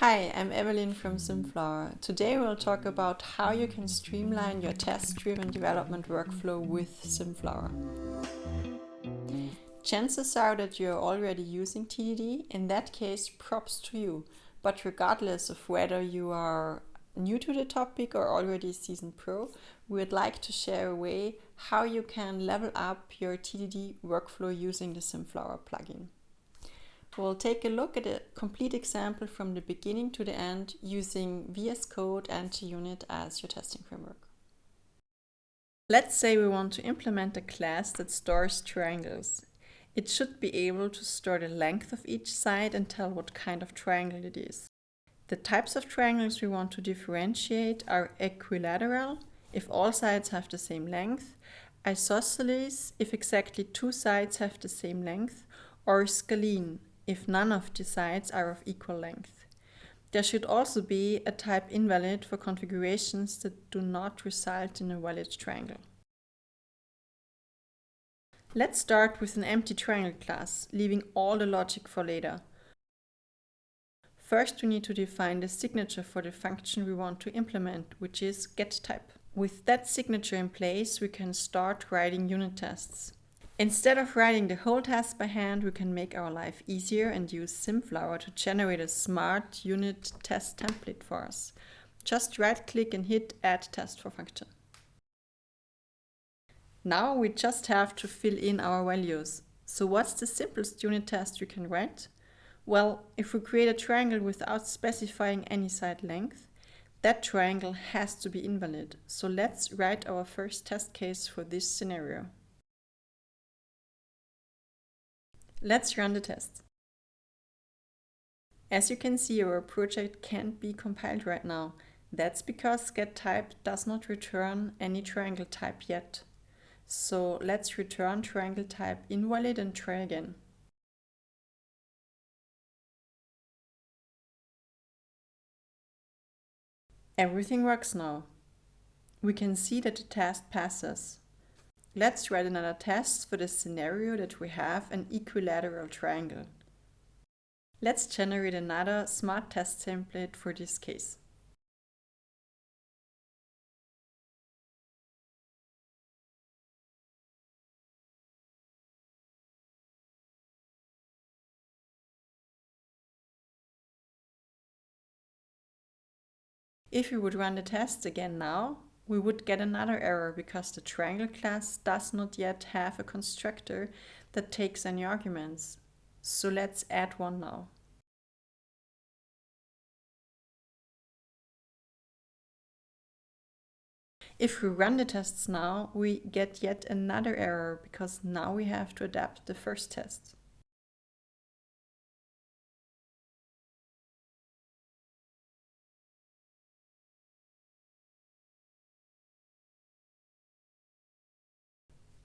Hi, I'm Evelyn from Symflower. Today we'll talk about how you can streamline your test-driven development workflow with Symflower. Chances are that you're already using TDD. In that case, props to you. But regardless of whether you are new to the topic or already a seasoned pro, we would like to share a way how you can level up your TDD workflow using the Symflower plugin. We'll take a look at a complete example from the beginning to the end using VS Code and JUnit as your testing framework. Let's say we want to implement a class that stores triangles. It should be able to store the length of each side and tell what kind of triangle it is. The types of triangles we want to differentiate are equilateral, if all sides have the same length, isosceles, if exactly two sides have the same length, or scalene, if none of the sides are of equal length. There should also be a type invalid for configurations that do not result in a valid triangle. Let's start with an empty triangle class, leaving all the logic for later. First, we need to define the signature for the function we want to implement, which is getType. With that signature in place, we can start writing unit tests. Instead of writing the whole test by hand, we can make our life easier and use Symflower to generate a smart unit test template for us. Just right-click and hit Add Test for Function. Now we just have to fill in our values. So what's the simplest unit test we can write? Well, if we create a triangle without specifying any side length, that triangle has to be invalid. So let's write our first test case for this scenario. Let's run the test. As you can see, our project can't be compiled right now. That's because getType does not return any triangle type yet. So let's return triangle type invalid and try again. Everything works now. We can see that the test passes. Let's write another test for the scenario that we have an equilateral triangle. Let's generate another smart test template for this case. If we would run the test again now, we would get another error because the triangle class does not yet have a constructor that takes any arguments. So let's add one now. If we run the tests now, we get yet another error because now we have to adapt the first test.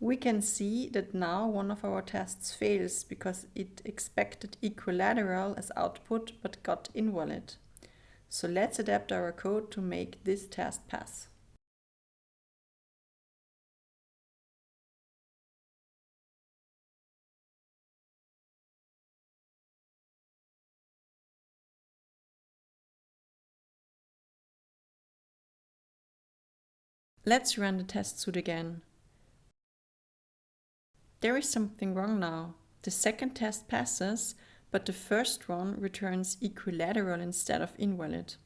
We can see that now one of our tests fails because it expected equilateral as output but got invalid. So let's adapt our code to make this test pass. Let's run the test suite again. There is something wrong now. The second test passes, but the first one returns equilateral instead of invalid.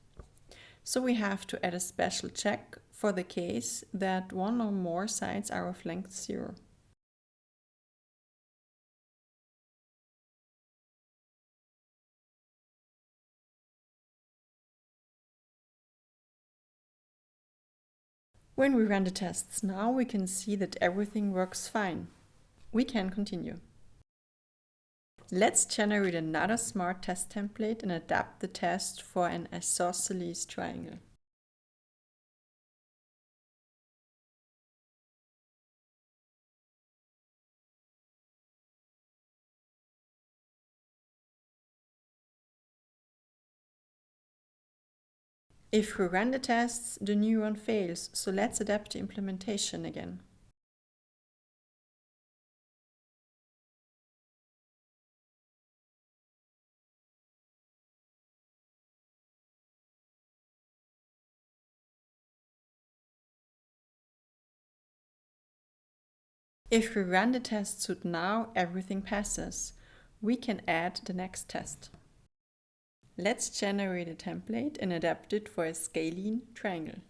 So we have to add a special check for the case that one or more sides are of length 0. When we run the tests now, we can see that everything works fine. We can continue. Let's generate another smart test template and adapt the test for an isosceles triangle. If we run the tests, the new one fails, so let's adapt the implementation again. If we run the test suite now, everything passes. We can add the next test. Let's generate a template and adapt it for a scalene triangle.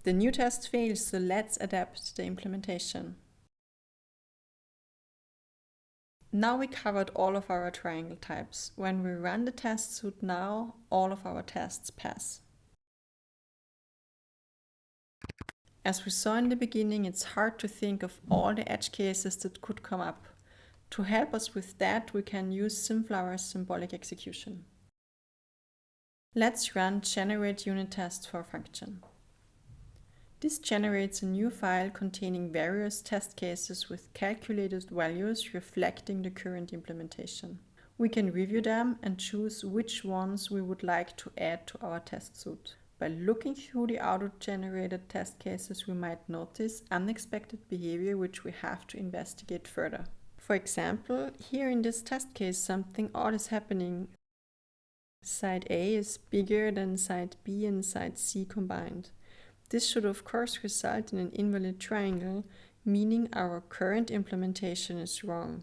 The new test fails, so let's adapt the implementation. Now we covered all of our triangle types. When we run the test suite now, all of our tests pass. As we saw in the beginning, it's hard to think of all the edge cases that could come up. To help us with that, we can use Symflower's symbolic execution. Let's run generate unit test for function. This generates a new file containing various test cases with calculated values reflecting the current implementation. We can review them and choose which ones we would like to add to our test suite. By looking through the auto-generated test cases, we might notice unexpected behavior which we have to investigate further. For example, here in this test case, something odd is happening. Side A is bigger than side B and side C combined. This should of course result in an invalid triangle, meaning our current implementation is wrong.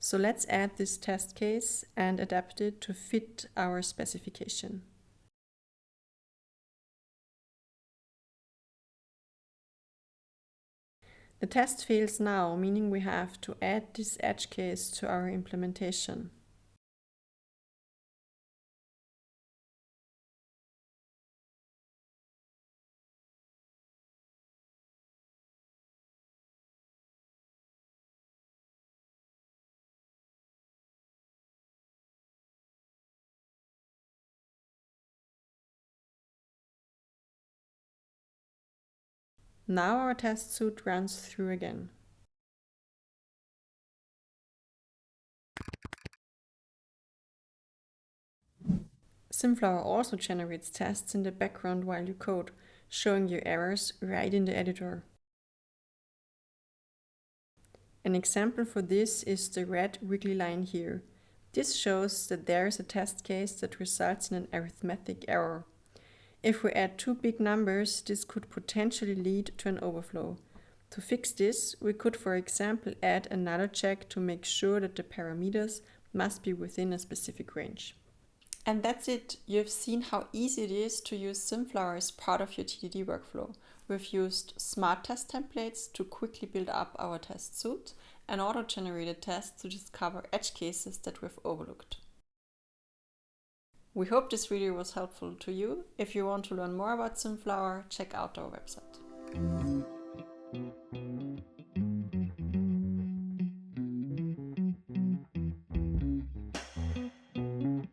So let's add this test case and adapt it to fit our specification. The test fails now, meaning we have to add this edge case to our implementation. Now our test suite runs through again. Symflower also generates tests in the background while you code, showing you errors right in the editor. An example for this is the red wiggly line here. This shows that there is a test case that results in an arithmetic error. If we add two big numbers, this could potentially lead to an overflow. To fix this, we could, for example, add another check to make sure that the parameters must be within a specific range. And that's it. You've seen how easy it is to use Symflower as part of your TDD workflow. We've used smart test templates to quickly build up our test suite and auto-generated tests to discover edge cases that we've overlooked. We hope this video was helpful to you. If you want to learn more about Symflower, check out our website.